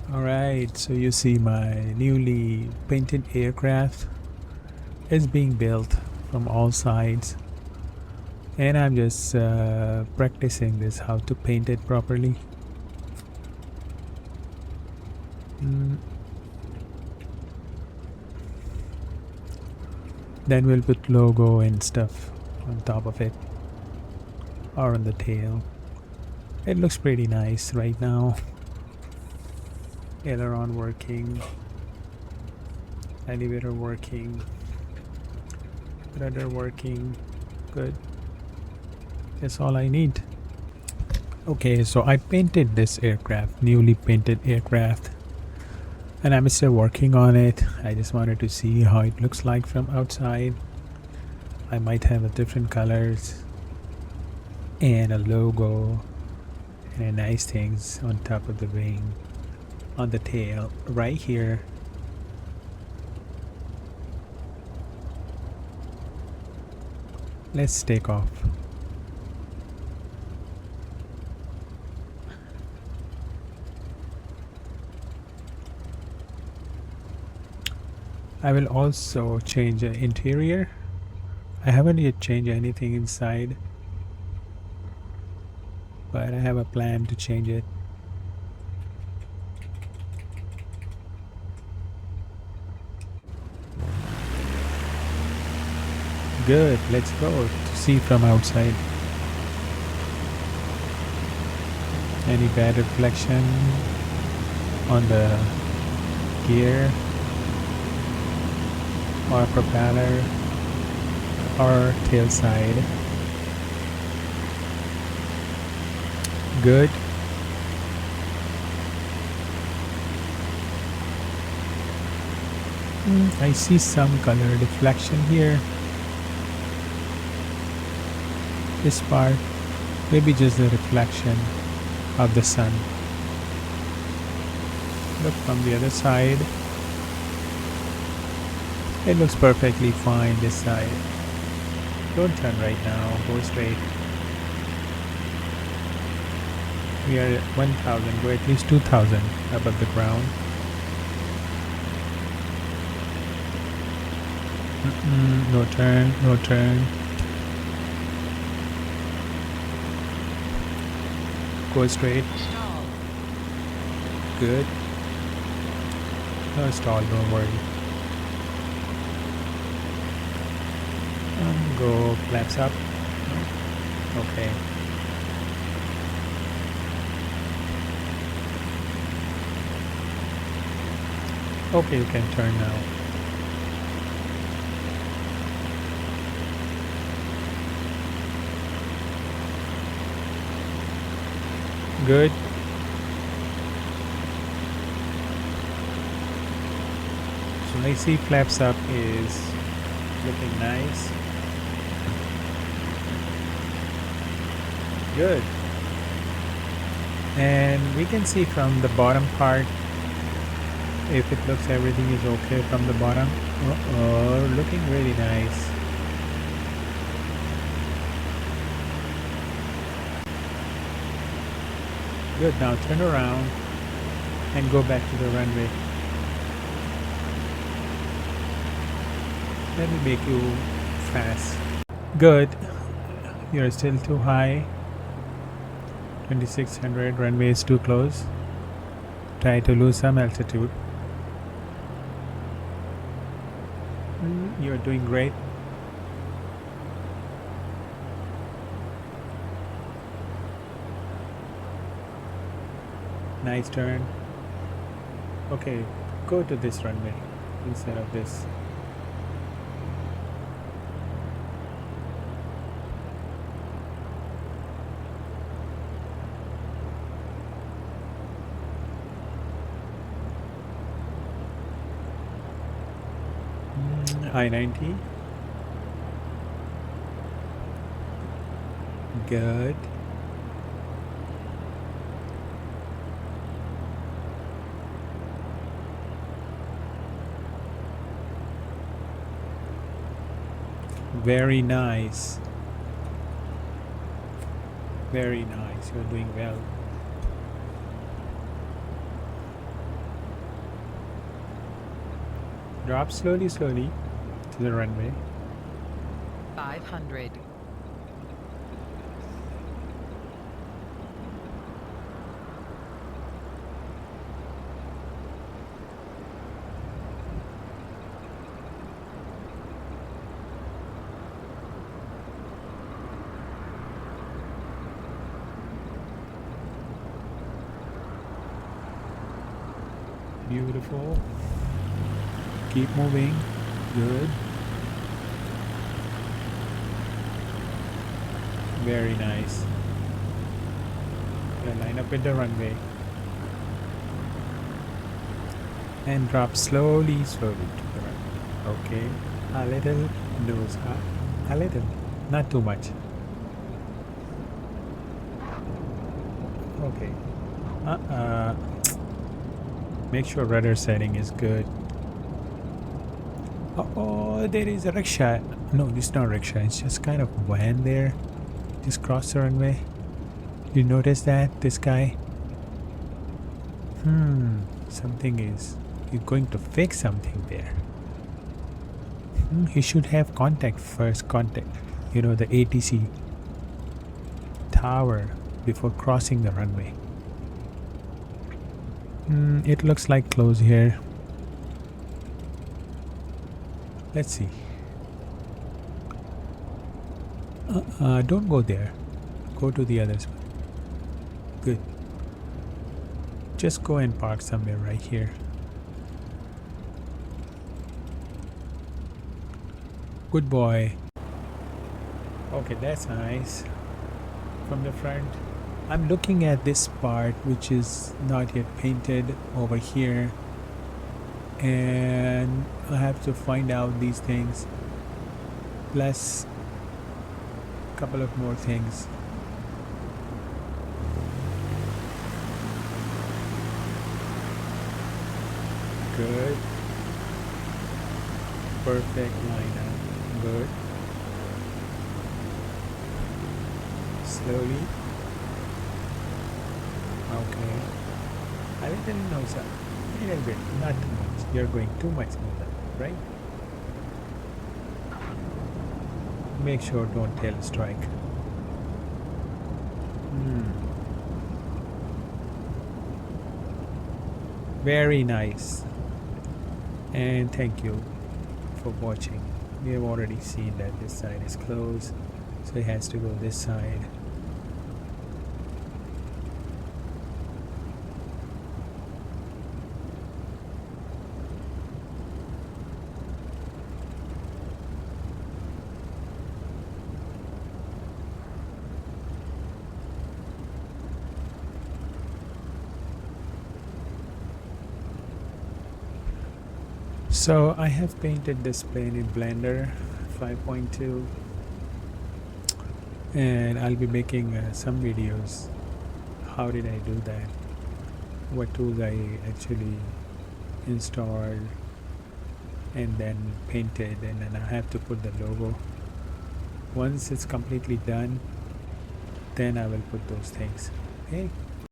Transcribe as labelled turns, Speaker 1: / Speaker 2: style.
Speaker 1: Alright, so you see my newly painted aircraft is being built from all sides, and I'm just practicing this how to paint it properly. Mm. Then we'll put logo and stuff on top of it or on the tail. It looks pretty nice right now. Aileron working, elevator working, rudder working. Good. That's all I need. Okay, so I painted this aircraft, newly painted aircraft, and I'm still working on it. I just wanted to see how it looks like from outside. I might have a different colors and a logo and a nice things on top of the wing, on the tail right here. Let's take off. I will also change the interior. I haven't yet changed anything inside, but I have a plan to change it. Good, let's go to see from outside. Any bad reflection on the gear or propeller or tail side. Good. I see some color reflection here. This part, maybe just the reflection of the sun. Look from the other side. It looks perfectly fine this side. Don't turn right now, go straight. We are at 1000, we're at least 2000 above the ground. No turn, no turn. Go straight.
Speaker 2: Stall.
Speaker 1: Good. No stall, don't worry. Go flaps up. Okay. Okay, you can turn now. Good. So I see flaps up is looking nice. Good. And we can see from the bottom part if it looks everything is okay from the bottom. Looking really nice. Good, now turn around and go back to the runway. Let me make you fast. Good. You're still too high. 2600, runway is too close. Try to lose some altitude. You're doing great. Nice turn. Okay, go to this runway instead of this. I-90. Good. Very nice. Very nice. You're doing well. Drop slowly, slowly to the runway.
Speaker 2: 500.
Speaker 1: Beautiful. Keep moving. Good. Very nice. Okay, line up with the runway. And drop slowly, slowly to the runway. Okay. A little nose up. A little. Not too much. Okay. Make sure rudder setting is good. Oh, there is a rickshaw. No, it's not a rickshaw. It's just kind of van there. Just cross the runway. You notice that? This guy? Something is... You're going to fix something there. He should have contact first. Contact. You know, the ATC tower before crossing the runway. It looks like close here. Let's see. Don't go there. Go to the other spot. Good. Just go and park somewhere right here. Good boy. Okay, that's nice. From the front. I'm looking at this part which is not yet painted over here, and I have to find out these things plus a couple of more things. Good. Perfect lineup. Good. Slowly. Okay. A little nose up. A little bit. Not too much. You're going too much nose up, right? Make sure don't tail strike. Very nice. And thank you for watching. We have already seen that this side is closed, so it has to go this side. So I have painted this plane in Blender 5.2, and I'll be making some videos. How did I do that? What tools I actually installed and then painted, and then I have to put the logo. Once it's completely done, then I will put those things. Okay.